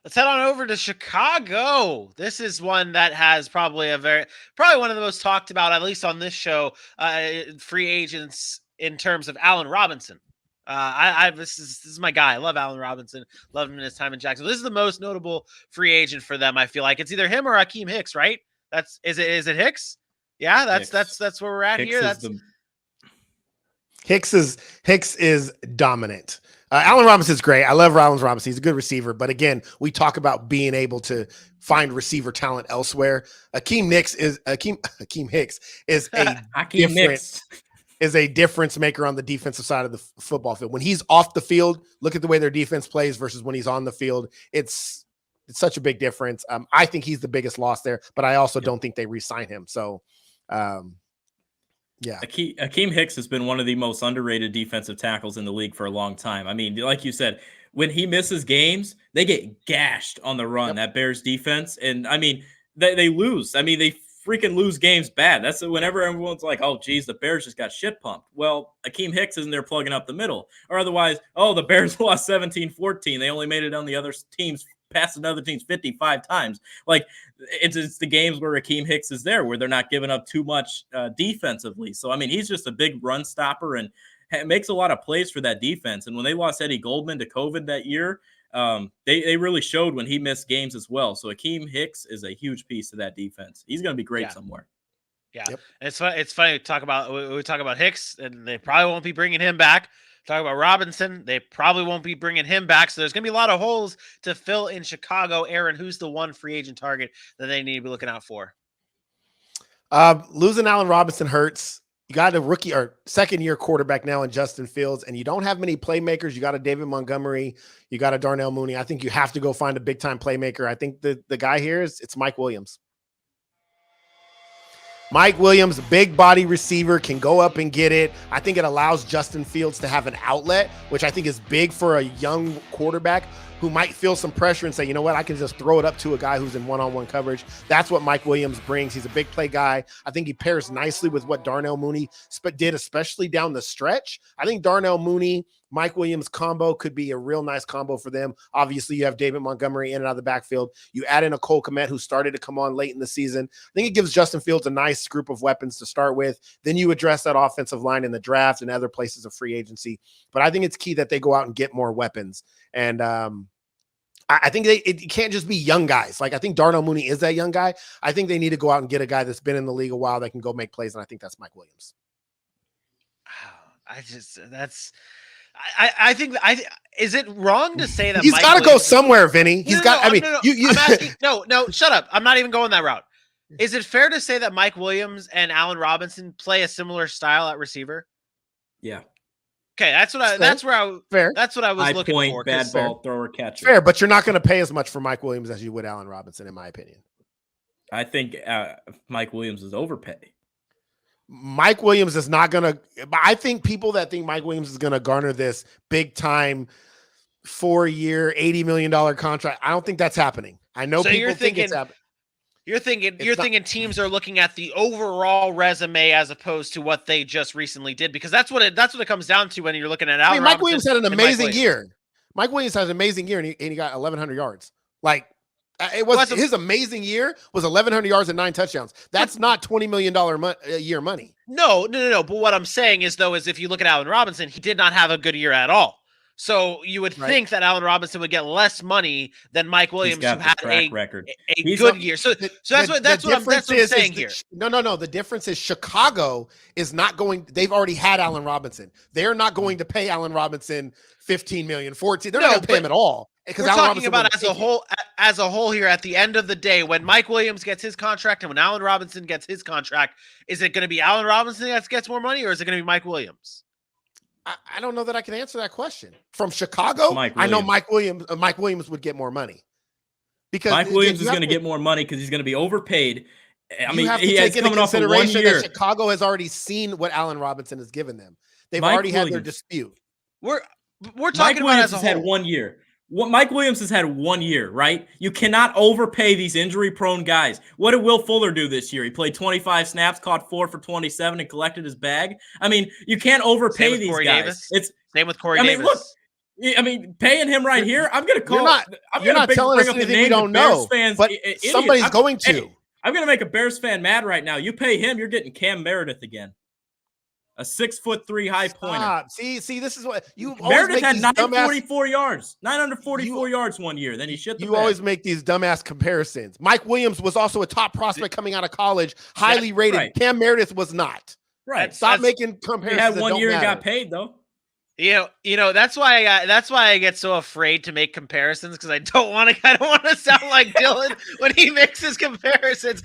Let's head on over to Chicago. This is one that has probably one of the most talked about, at least on this show, free agents in terms of Allen Robinson. This is my guy. I love Allen Robinson. Love him in his time in Jacksonville. This is the most notable free agent for them. I feel like it's either him or Akeem Hicks, right? Is it Hicks? Yeah, that's where we're at Hicks here. Hicks is dominant. Allen Robinson's great. I love Allen Robinson. He's a good receiver. But again, we talk about being able to find receiver talent elsewhere. Akeem Hicks is a is a difference maker on the defensive side of the football field. When he's off the field, look at the way their defense plays versus when he's on the field. It's such a big difference. I think he's the biggest loss there, but I also don't think they re-sign him. So, yeah. Akeem Hicks has been one of the most underrated defensive tackles in the league for a long time. I mean, like you said, when he misses games, they get gashed on the run, that Bears defense. And I mean, they lose. I mean, they freaking lose games bad. That's whenever everyone's like, oh, geez, the Bears just got shit pumped. Well, Akeem Hicks isn't there plugging up the middle. Or otherwise, oh, the Bears lost 17-14. They only made it on the other team's past another team's 55 times. Like it's the games where Akeem Hicks is there where they're not giving up too much defensively. So, I mean, he's just a big run stopper and makes a lot of plays for that defense. And when they lost Eddie Goldman to COVID that year, they really showed when he missed games as well. So Akeem Hicks is a huge piece of that defense. He's going to be great somewhere. Yeah. Yep. It's funny we talk about Hicks and they probably won't be bringing him back. Talk about Robinson. They probably won't be bringing him back. So there's going to be a lot of holes to fill in Chicago. Aaron, who's the one free agent target that they need to be looking out for? Losing Allen Robinson hurts. You got a rookie or second-year quarterback now in Justin Fields, and you don't have many playmakers. You got a David Montgomery. You got a Darnell Mooney. I think you have to go find a big-time playmaker. I think the guy here it's Mike Williams. Mike Williams, big body receiver, can go up and get it. I think it allows Justin Fields to have an outlet, which I think is big for a young quarterback who might feel some pressure and say, you know what, I can just throw it up to a guy who's in one-on-one coverage. That's what Mike Williams brings. He's a big play guy. I think he pairs nicely with what Darnell Mooney did, especially down the stretch. I think Darnell Mooney, Mike Williams combo could be a real nice combo for them. Obviously, you have David Montgomery in and out of the backfield. You add in a Cole Kmet who started to come on late in the season. I think it gives Justin Fields a nice group of weapons to start with. Then you address that offensive line in the draft and other places of free agency. But I think it's key that they go out and get more weapons. And I think it can't just be young guys. Like I think Darnell Mooney is that young guy. I think they need to go out and get a guy that's been in the league a while that can go make plays. And I think that's Mike Williams. Is it wrong to say that he's got to go somewhere, Vinny? He's got. I'm asking. No, shut up. I'm not even going that route. Is it fair to say that Mike Williams and Allen Robinson play a similar style at receiver? Yeah. Okay, that's what I was looking point, for. Bad ball thrower catcher. Fair, but you're not going to pay as much for Mike Williams as you would Allen Robinson, in my opinion. I think Mike Williams is overpaid. Mike Williams is not going to – I think people that think Mike Williams is going to garner this big-time 4-year, $80 million contract, I don't think that's happening. I know so people think it's happening. You're thinking teams are looking at the overall resume as opposed to what they just recently did, because that's what it comes down to when you're looking at Allen Mike Williams had an amazing year. Mike Williams had an amazing year, and he got 1,100 yards. Like – his amazing year was 1,100 yards and 9 touchdowns. That's not $20 million a year money. No. But what I'm saying is if you look at Allen Robinson, he did not have a good year at all. So you would think that Allen Robinson would get less money than Mike Williams, who had a good year. So that's what I'm saying here. No. The difference is Chicago is not going. They've already had Allen Robinson. They're not going to pay Allen Robinson $15 million, $14. They're not going to pay him at all. We're talking about as a whole here. At the end of the day, when Mike Williams gets his contract and when Allen Robinson gets his contract, is it going to be Allen Robinson that gets more money, or is it going to be Mike Williams? I don't know that I can answer that question. From Chicago, I know Mike Williams would get more money. Because Mike Williams is going to get more money because he's going to be overpaid. I mean, he has into consideration that Chicago has already seen what Allen Robinson has given them. They've already had their dispute. We're talking about as a whole. Had 1 year. Mike Williams has had 1 year, right? You cannot overpay these injury-prone guys. What did Will Fuller do this year? He played 25 snaps, caught 4 for 27, and collected his bag. I mean, you can't overpay these guys. Same with Corey Davis. Look, I mean, paying him right here, I'm going to call. You're not telling us anything we don't know. But somebody's going to. Hey, I'm going to make a Bears fan mad right now. You pay him, you're getting Cam Meredith again. A 6'3" high pointer. See, this is what you. Meredith had 944 yards, 944 yards one year. Then he shit the bed. You always make these dumbass comparisons. Mike Williams was also a top prospect coming out of college, highly rated. Right. Cam Meredith was not. Right. Stop making comparisons. He had 1 year and got paid though. You know that's why I get so afraid to make comparisons because I don't want to sound like Dylan when he makes his comparisons.